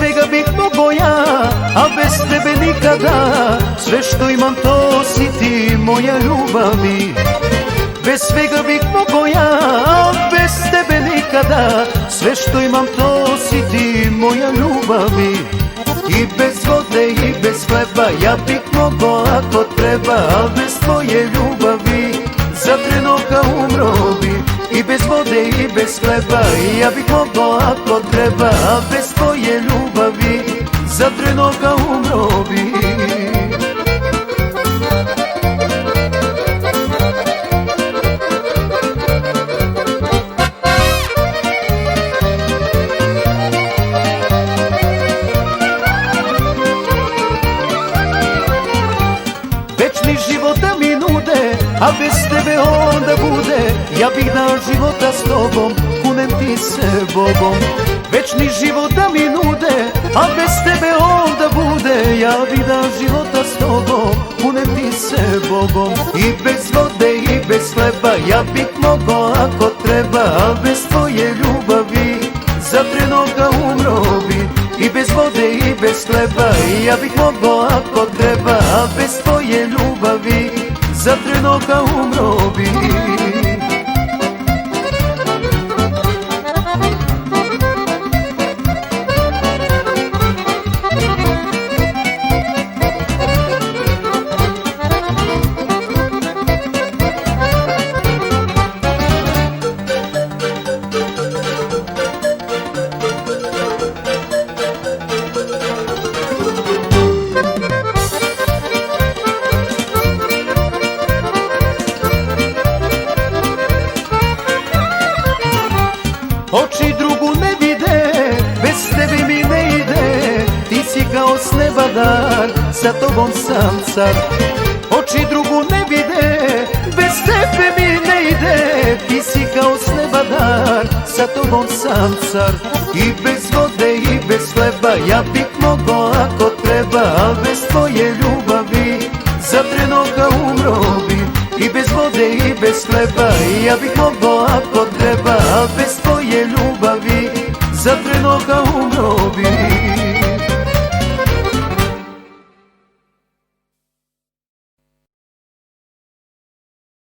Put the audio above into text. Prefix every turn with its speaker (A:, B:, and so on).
A: svega bih mogao ja, a bez tebe nikada. Sve što imam to si ti, moja ljubavi. Bez svega bih mogao ja, a bez tebe nikada. Sve što imam to si ti, moja ljubavi. I bez vode i bez hleba ja bih mogao ako treba, a bez tvoje ljubavi za trenutka umro bi. I bez vode i bez hleba ja bih mogao ako treba, a bez tvoje ljubavi za trenutka umro bi. Večni život da mi nude, a bez tebe onda bude. Ja bih dao života s tobom, kunem ti se Bogom. Večni život da mi nude, a bez tebe onda bude. Ja bih dao života s tobom, kunem ti se Bogom. I bez vode i bez hleba ja bih mogao ako treba, a bez tvoje ljubavi za trenutka umro bi. I bez vode i bez hleba ja bih mogao ako treba, a bez tvoje ljubavi za trenutka umro bi. Oči drugu ne vide, bez tebe mi ne ide. Ti si kao s neba dar, sa tobom sam car. Oči drugu ne vide, bez tebe mi ne ide. Ti si kao s neba dar, sa tobom sam car. I bez vode i bez hleba ja bih mogao ako treba, a bez tvoje ljubavi za trenutka umro bi. I bez vode i bez hleba ja bih mogao ako treba, a bez tvoje ljubavi za trenutka umro